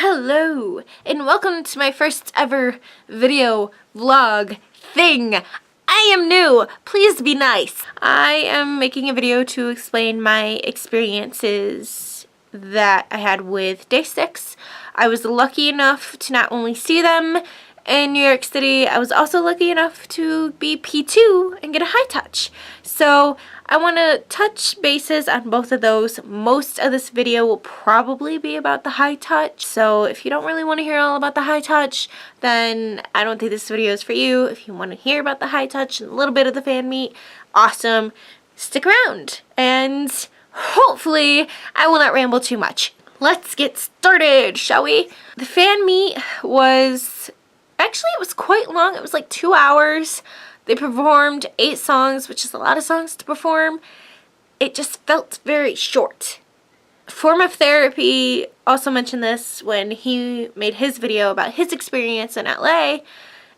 Hello, and welcome to my first ever video vlog thing. I am new. Please be nice. I am making a video to explain my experiences that I had with Day6. I was lucky enough to not only see them in New York City, I was also lucky enough to be P2 and get a high touch. So I want to touch bases on both of those. Most of this video will probably be about the high touch. So if you don't really want to hear all about the high touch, then I don't think this video is for you. If you want to hear about the high touch and a little bit of the fan meet, awesome. Stick around and hopefully I will not ramble too much. Let's get started, shall we? The fan meet was... Actually, it was quite long. It was like 2 hours. They performed 8 songs, which is a lot of songs to perform. It just felt very short. Form of Therapy also mentioned this when he made his video about his experience in LA.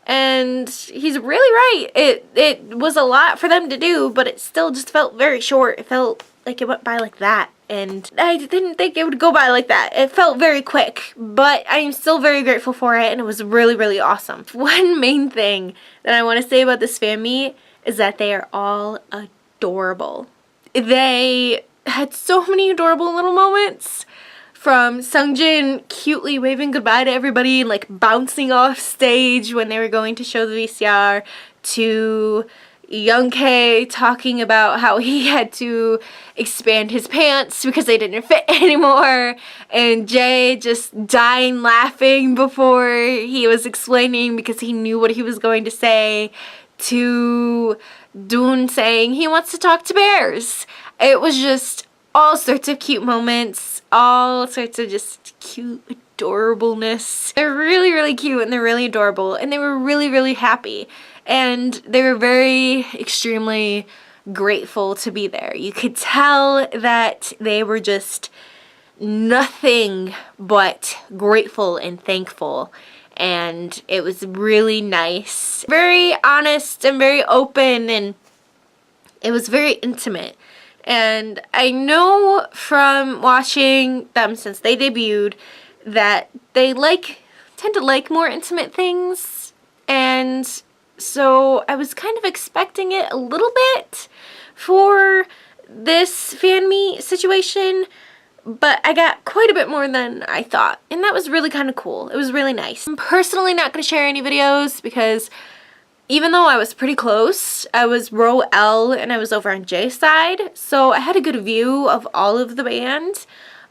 And he's really right. It was a lot for them to do, but it still just felt very short. It felt like it went by like that. And I didn't think it would go by like that. It felt very quick, but I am still very grateful for it, and it was really, really awesome. One main thing that I want to say about this fan meet is that they are all adorable. They had so many adorable little moments, from Sungjin cutely waving goodbye to everybody and like bouncing off stage when they were going to show the VCR, to Younghae talking about how he had to expand his pants because they didn't fit anymore, and Jae just dying laughing before he was explaining because he knew what he was going to say, to Doon saying he wants to talk to bears. It was just all sorts of cute moments, all sorts of just cute adorableness. They're really, really cute and they're really adorable, and they were really, really happy. And they were very extremely grateful to be there. You could tell that they were just nothing but grateful and thankful. And it was really nice. Very honest and very open, and it was very intimate. And I know from watching them since they debuted that they tend to like more intimate things, and so I was kind of expecting it a little bit for this fan meet situation, but I got quite a bit more than I thought, and that was really kind of cool. It was really nice. I'm personally not going to share any videos because even though I was pretty close, I was row L and I was over on J's side, so I had a good view of all of the band.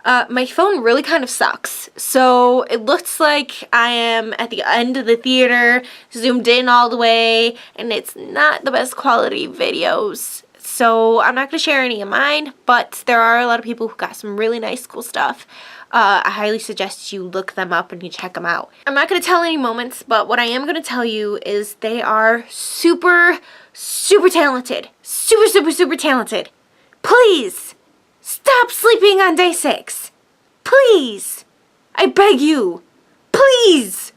My phone really kind of sucks, so it looks like I am at the end of the theater, zoomed in all the way, and it's not the best quality videos. So I'm not going to share any of mine, but there are a lot of people who got some really nice, cool stuff. I highly suggest you look them up and you check them out. I'm not going to tell any moments, but what I am going to tell you is they are super, super talented. Super, super, super talented. Please! Stop sleeping on Day6. Please. I beg you. Please.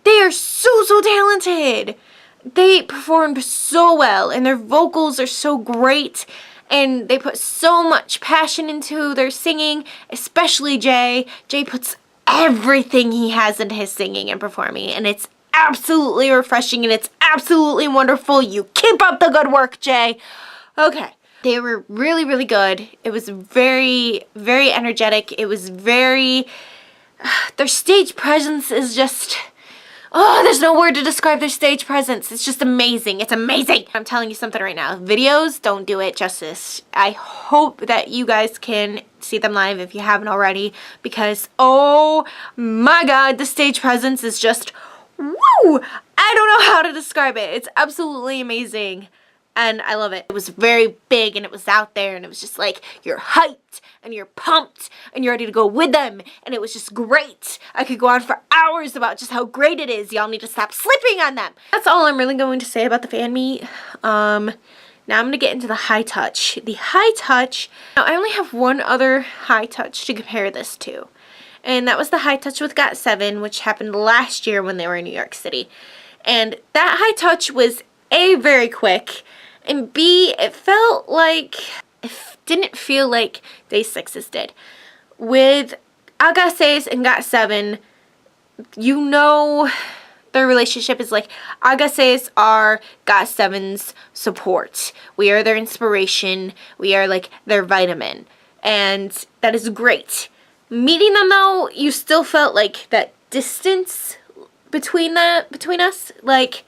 They are so, so talented. They performed so well, and their vocals are so great, and they put so much passion into their singing, especially Jae. Jae puts everything he has into his singing and performing, and it's absolutely refreshing, and it's absolutely wonderful. You keep up the good work, Jae. Okay. They were really, really good. It was very, very energetic. It was very... their stage presence is just... oh, there's no word to describe their stage presence. It's just amazing. It's amazing. I'm telling you something right now. Videos don't do it justice. I hope that you guys can see them live if you haven't already, because, oh my god, the stage presence is just... woo! I don't know how to describe it. It's absolutely amazing. And I love it. It was very big and it was out there, and it was just like you're hyped and you're pumped and you're ready to go with them, and it was just great. I could go on for hours about just how great it is. Y'all need to stop sleeping on them. That's all I'm really going to say about the fan meet. Now I'm going to get into the high touch. The high touch, now I only have one other high touch to compare this to, and that was the high touch with GOT7, which happened last year when they were in New York City. And that high touch was A, very quick, and B, it felt like, it didn't feel like Day6's did. With I got 6 and got 7, you know their relationship is like, I got 6 are got 7's support. We are their inspiration. We are like their vitamin. And that is great. Meeting them though, you still felt like that distance between us. Like,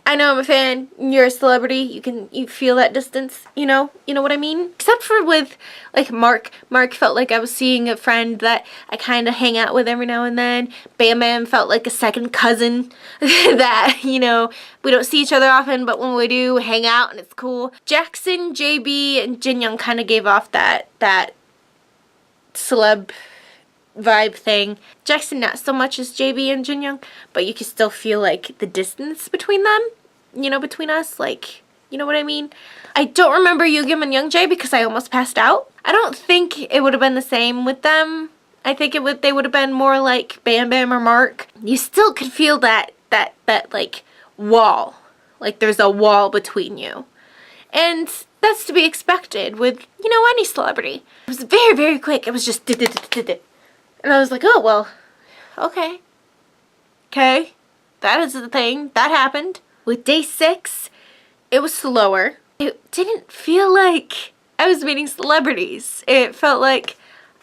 I know I'm a fan, you're a celebrity, you feel that distance, you know what I mean? Except for with, like, Mark felt like I was seeing a friend that I kind of hang out with every now and then. Bam Bam felt like a second cousin that, we don't see each other often, but when we do, we hang out and it's cool. Jackson, JB, and Jin Young kind of gave off that celeb vibe thing. Jackson not so much as JB and Jin Young, but you can still feel like the distance between them, between us, like, you know what I mean? I don't remember Yoogim and Youngjae because I almost passed out. I don't think it would have been the same with them. I think they would have been more like Bam Bam or Mark. You still could feel that like wall, like there's a wall between you. And that's to be expected with, any celebrity. It was very, very quick. It was just and I was like, oh, well, okay. Okay. That is the thing. That happened. With Day6, it was slower. It didn't feel like I was meeting celebrities. It felt like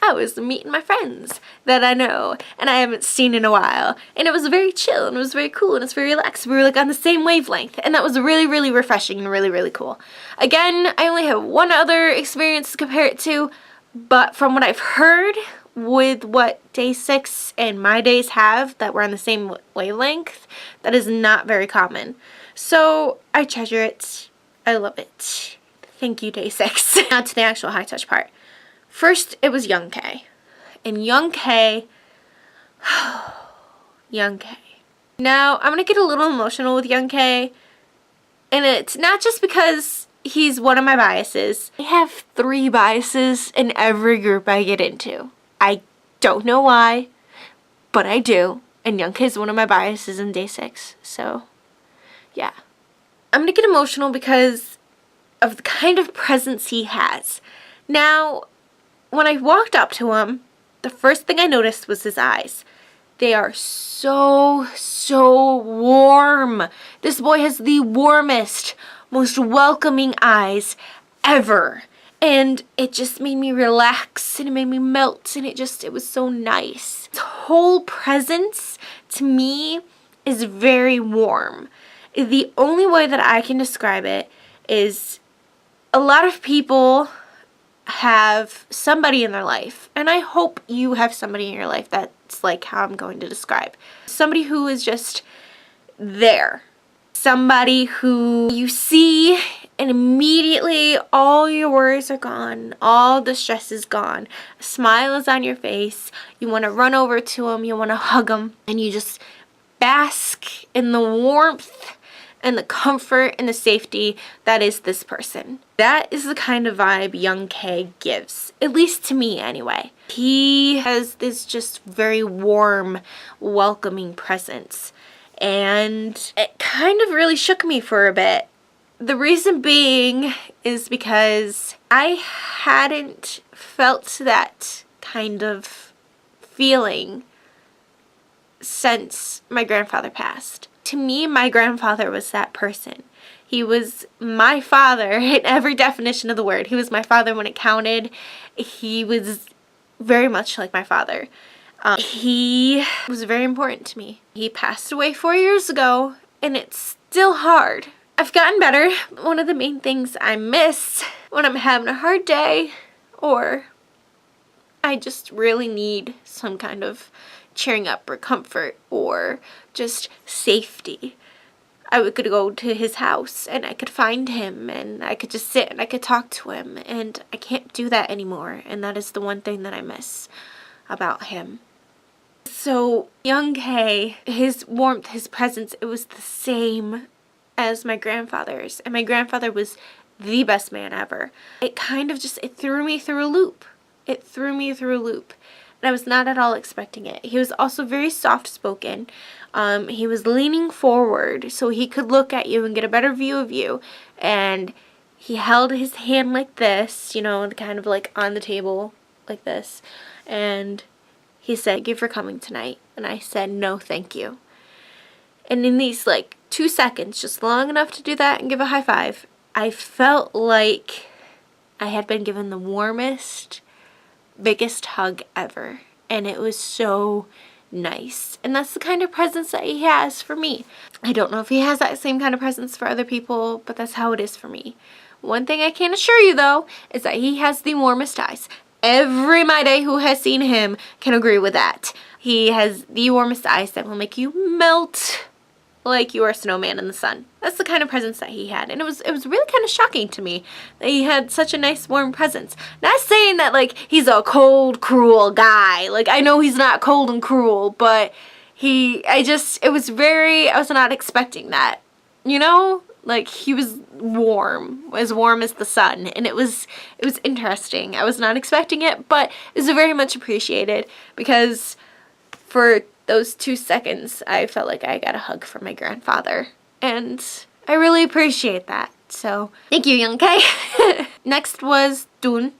I was meeting my friends that I know and I haven't seen in a while. And it was very chill and it was very cool and it's very relaxed. We were like on the same wavelength and that was really, really refreshing and really, really cool. Again, I only have one other experience to compare it to, but from what I've heard, with what Day6 and My Days have that we're on the same wavelength, that is not very common. So I treasure it. I love it. Thank you, Day6. Now to the actual high touch part. First, it was Young K. And Young K, Young K. Now, I'm gonna get a little emotional with Young K. And it's not just because he's one of my biases. I have 3 biases in every group I get into. I don't know why, but I do. And Young K is one of my biases in Day6. So, yeah. I'm gonna get emotional because of the kind of presence he has. Now, when I walked up to him, the first thing I noticed was his eyes. They are so, so warm. This boy has the warmest, most welcoming eyes ever. And it just made me relax and it made me melt and it was so nice. His whole presence to me is very warm. The only way that I can describe it is a lot of people have somebody in their life, and I hope you have somebody in your life that's like how I'm going to describe. Somebody who is just there. Somebody who you see and immediately all your worries are gone. All the stress is gone. A smile is on your face. You want to run over to them. You want to hug them. And you just bask in the warmth and the comfort and the safety that is this person. That is the kind of vibe Young K gives. At least to me anyway. He has this just very warm, welcoming presence. And it kind of really shook me for a bit. The reason being is because I hadn't felt that kind of feeling since my grandfather passed. To me, my grandfather was that person. He was my father in every definition of the word. He was my father when it counted. He was very much like my father. He was very important to me. He passed away 4 years ago, and it's still hard. I've gotten better. One of the main things I miss when I'm having a hard day, or I just really need some kind of cheering up or comfort or just safety, I could go to his house and I could find him and I could just sit and I could talk to him, and I can't do that anymore, and that is the one thing that I miss about him. So Young K, his warmth, his presence, it was the same as my grandfather's, and my grandfather was the best man ever. It kind of just, it threw me through a loop. It threw me through a loop. And I was not at all expecting it. He was also very soft-spoken. He was leaning forward so he could look at you and get a better view of you. And he held his hand like this, you know, kind of like on the table like this. And he said, "Thank you for coming tonight." And I said, "No, thank you." And in these like 2 seconds, just long enough to do that and give a high five, I felt like I had been given the warmest, biggest hug ever. And it was so nice. And that's the kind of presence that he has for me. I don't know if he has that same kind of presence for other people, but that's how it is for me. One thing I can assure you though is that he has the warmest eyes. Every My Day who has seen him can agree with that. He has the warmest eyes that will make you melt like you are a snowman in the sun. That's the kind of presence that he had. And it was really kind of shocking to me that he had such a nice warm presence. Not saying that like he's a cold, cruel guy. Like I know he's not cold and cruel, but I was not expecting that. You know? Like he was warm as the sun, and it was interesting. I was not expecting it, but it was very much appreciated because for those 2 seconds, I felt like I got a hug from my grandfather. And I really appreciate that. So, thank you, Young K. Next was Dun.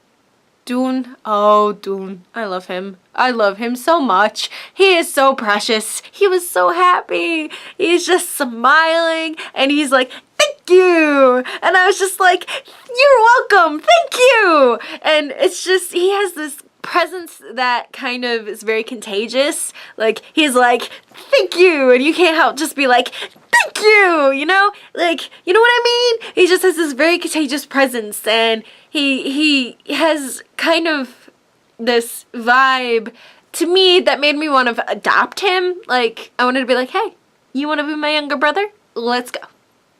Dun. Oh, Dun. I love him. I love him so much. He is so precious. He was so happy. He's just smiling. And he's like, "Thank you." And I was just like, "You're welcome. Thank you." And it's just, he has this presence that kind of is very contagious. Like he's like, "Thank you," and you can't help just be like, "Thank you," you know, like, you know what I mean? He just has this very contagious presence, and he has kind of this vibe to me that made me want to adopt him. Like I wanted to be like, "Hey, you want to be my younger brother? Let's go.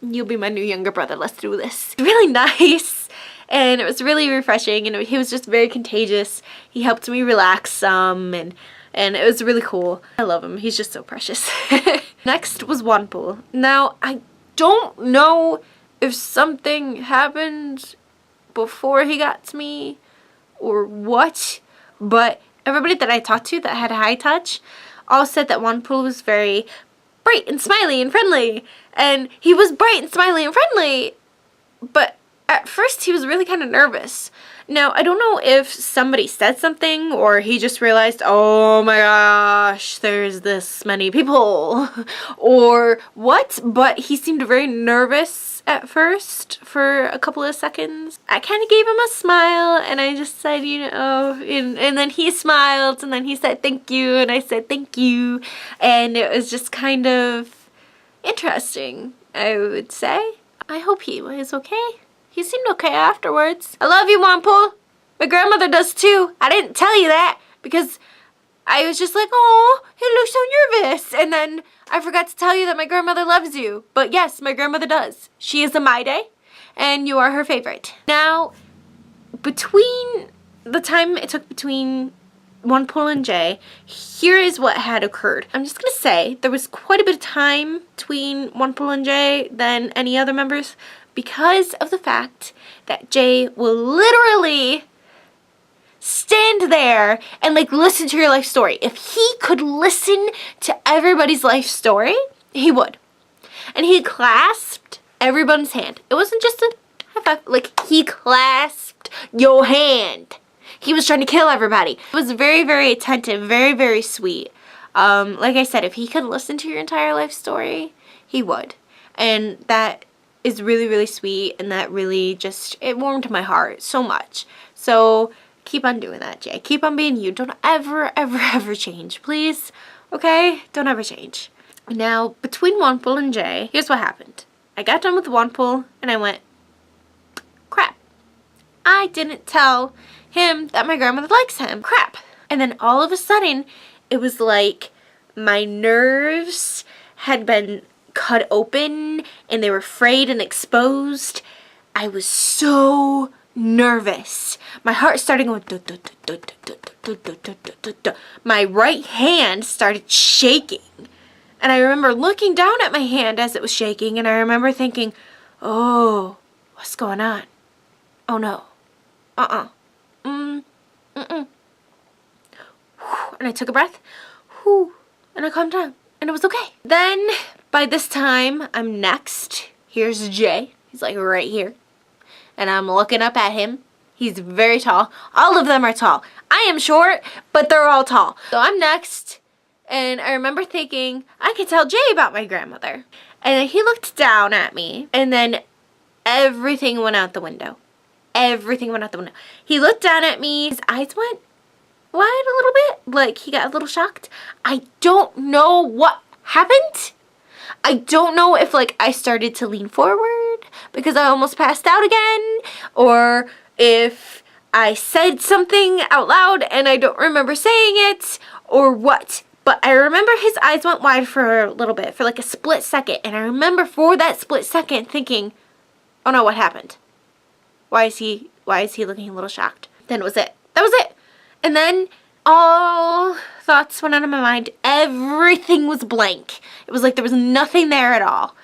You'll be my new younger brother. Let's do this." Really nice. And it was really refreshing, and he was just very contagious. He helped me relax some, and it was really cool. I love him. He's just so precious. Next was Wonpool. Now, I don't know if something happened before he got to me or what, but everybody that I talked to that had a high touch all said that Wonpool was very bright and smiley and friendly. And he was bright and smiley and friendly, but at first he was really kind of nervous. Now, I don't know if somebody said something or he just realized, oh my gosh, there's this many people or what, but he seemed very nervous at first for a couple of seconds. I kind of gave him a smile and I just said, you know, and then he smiled and then he said thank you and I said thank you, and it was just kind of interesting, I would say. I hope he was okay. He seemed okay afterwards. I love you, Wonpool. My grandmother does too. I didn't tell you that because I was just like, oh, he looks so nervous. And then I forgot to tell you that my grandmother loves you. But yes, my grandmother does. She is a My Day, and you are her favorite. Now, between the time it took between Wonpool and Jay, here is what had occurred. I'm just gonna say there was quite a bit of time between Wonpool and Jay than any other members, because of the fact that Jay will literally stand there and like listen to your life story. If he could listen to everybody's life story, he would. And he clasped everyone's hand. It wasn't just a high five, like he clasped your hand. He was trying to kill everybody. It was very, very attentive, very, very sweet. Like I said, if he could listen to your entire life story, he would. And that is really, really sweet, and that really just, it warmed my heart so much. So keep on doing that, Jay. Keep on being you. Don't ever, ever, ever change, please. Okay? Don't ever change. Now, between Wonpool and Jay, here's what happened. I got done with Wonpool, and I went, crap. I didn't tell him that my grandmother likes him. Crap. And then all of a sudden, it was like my nerves had been cut open and they were frayed and exposed. I was so nervous. My heart started going duh, duh, duh, duh, duh, duh, duh, duh, duh, duh, duh. My right hand started shaking. And I remember looking down at my hand as it was shaking, and I remember thinking, oh, what's going on? Oh no. And I took a breath. And I calmed down. And it was okay. Then, by this time, I'm next. Here's Jay. He's like right here. And I'm looking up at him. He's very tall. All of them are tall. I am short, but they're all tall. So I'm next, and I remember thinking, I could tell Jay about my grandmother. And then he looked down at me, and then everything went out the window. Everything went out the window. He looked down at me, his eyes went wide a little bit, like he got a little shocked. I don't know what happened. I don't know if like I started to lean forward because I almost passed out again, or if I said something out loud and I don't remember saying it, or what. But I remember his eyes went wide for a little bit, for like a split second, and I remember for that split second thinking, oh no, what happened? Why is he looking a little shocked? Then it was it. That was it. And then all thoughts went out of my mind. Everything was blank. It was like there was nothing there at all.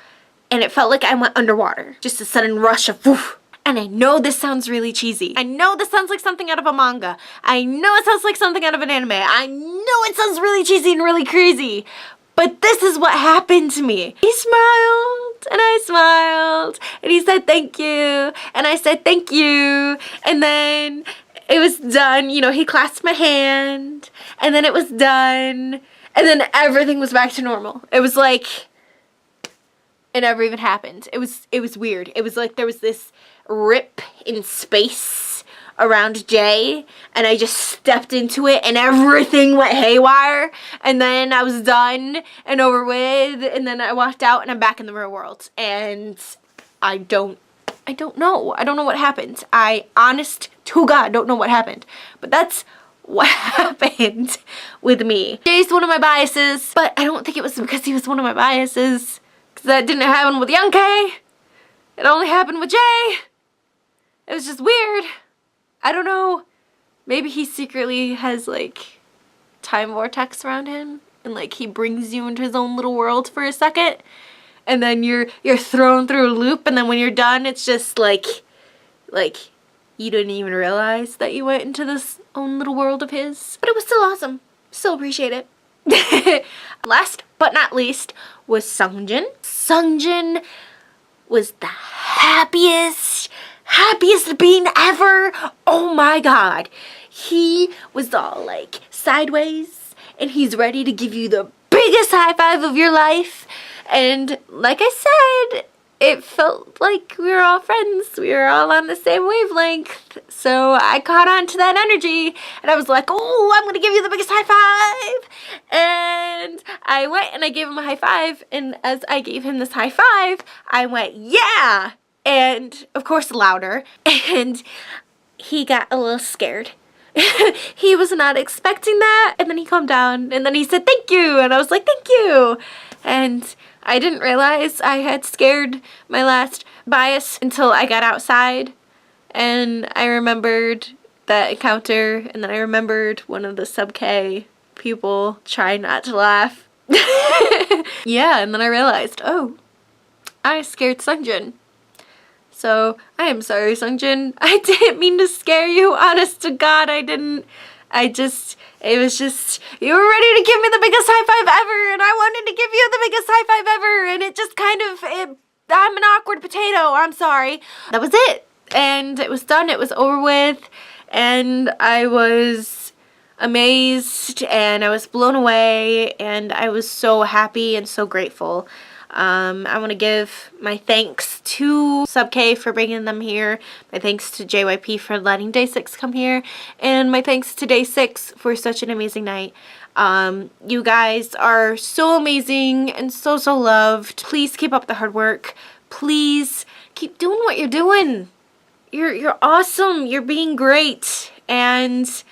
And it felt like I went underwater. Just a sudden rush of woof. And I know this sounds really cheesy. I know this sounds like something out of a manga. I know it sounds like something out of an anime. I know it sounds really cheesy and really crazy. But this is what happened to me. He smiled, and I smiled, and he said thank you, and I said thank you, and then it was done. You know, he clasped my hand, and then it was done, and then everything was back to normal. It was like it never even happened. It was weird. It was like there was this rip in space around Jay, and I just stepped into it and everything went haywire, and then I was done and over with, and then I walked out and I'm back in the real world, and I don't know what happened. I honest to God don't know what happened, but that's what happened with me. Jay's one of my biases, but I don't think it was because he was one of my biases, because that didn't happen with Young K. It only happened with Jay. It was just weird. I don't know, maybe he secretly has like time vortex around him, and like he brings you into his own little world for a second, and then you're thrown through a loop, and then when you're done it's just like you didn't even realize that you went into this own little world of his. But it was still awesome. Still appreciate it. Last but not least was Sungjin. Sungjin was the happiest being ever. Oh my God. He was all like sideways, and he's ready to give you the biggest high five of your life. And like I said, it felt like we were all friends. We were all on the same wavelength. So I caught on to that energy, and I was like, oh, I'm gonna give you the biggest high five. And I went and I gave him a high five, and as I gave him this high five, I went, yeah! And of course louder, and he got a little scared. He was not expecting that, and then he calmed down, and then he said thank you, and I was like thank you. And I didn't realize I had scared my last bias until I got outside, and I remembered that encounter, and then I remembered one of the sub K people trying not to laugh. Yeah, and then I realized, oh, I scared Sungjin. So, I am sorry, Sungjin. I didn't mean to scare you. Honest to God, I didn't. It was just, you were ready to give me the biggest high five ever, and I wanted to give you the biggest high five ever, and it just kind of, I'm an awkward potato. I'm sorry. That was it. And it was done. It was over with. And I was amazed, and I was blown away, and I was so happy and so grateful. I want to give my thanks to Sub K for bringing them here, my thanks to JYP for letting Day6 come here, and my thanks to Day6 for such an amazing night. You guys are so amazing and so loved. Please keep up the hard work. Please keep doing what you're doing. You're awesome. You're being great, and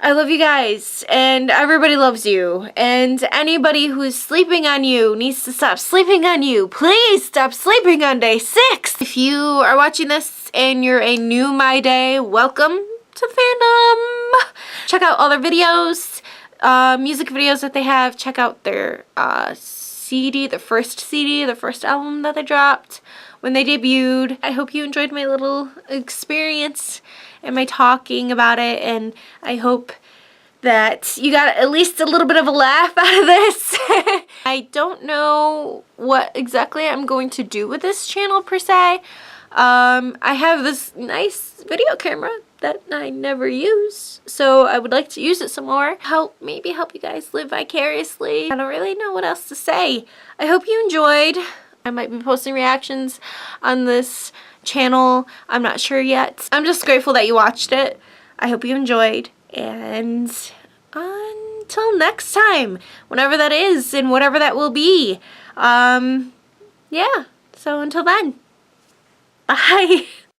I love you guys, and everybody loves you, and anybody who is sleeping on you needs to stop sleeping on you. Please stop sleeping on Day6. If you are watching this and you're a new My Day, welcome to the fandom. Check out all their videos, music videos that they have. Check out their CD, the first album that they dropped when they debuted. I hope you enjoyed my little experience and my talking about it, and I hope that you got at least a little bit of a laugh out of this. I don't know what exactly I'm going to do with this channel per se. I have this nice video camera that I never use, so I would like to use it some more. Maybe help you guys live vicariously. I don't really know what else to say. I hope you enjoyed. I might be posting reactions on this channel. I'm not sure yet. I'm just grateful that you watched it. I hope you enjoyed, and until next time, whenever that is and whatever that will be. Yeah, so until then, bye.